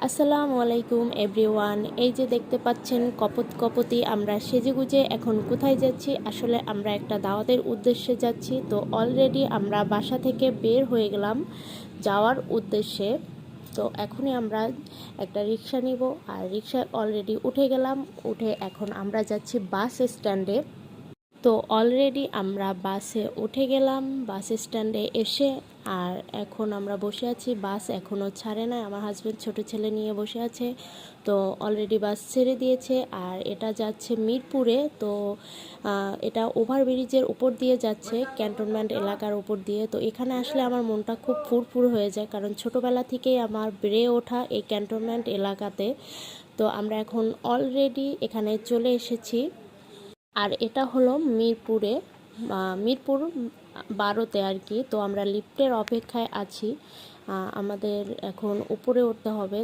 আসসালামু আলাইকুম এভরিওয়ান। এই যে দেখতে পাচ্ছেন কপতি আমরা সেজেগুজে এখন কোথায় যাচ্ছি? আসলে আমরা একটা দাওয়াতের উদ্দেশ্যে যাচ্ছি। তো অলরেডি আমরা বাসা থেকে বের হয়ে গেলাম যাওয়ার উদ্দেশ্যে। তো এখনই আমরা একটা রিক্সা নিব, আর রিক্সায় অলরেডি উঠে গেলাম। উঠে এখন আমরা যাচ্ছি বাস স্ট্যান্ডে। তো অলরেডি আমরা বাসে উঠে গেলাম বাস স্ট্যান্ডে এসে, আর এখন আমরা বসে আছি। বাস এখনও ছাড়ে নাই, আমার হাজব্যান্ড ছোট ছেলে নিয়ে বসে আছে। তো অলরেডি বাস ছেড়ে দিয়েছে, আর এটা যাচ্ছে মিরপুরে। তো এটা ওভারব্রিজের উপর দিয়ে যাচ্ছে, ক্যান্টনমেন্ট এলাকার উপর দিয়ে। তো এখানে আসলে আমার মনটা খুব ফুরফুর হয়ে যায়, কারণ ছোটোবেলা থেকেই আমার বেড়ে ওঠা এই ক্যান্টনমেন্ট এলাকাতে। তো আমরা এখন অলরেডি এখানে চলে এসেছি। আর এটা হলো মিরপুরে, মিরপুর 12-তে আর কি। তো আমরা লিফটের অপেক্ষায় আছি, আমাদের এখন উপরে উঠতে হবে।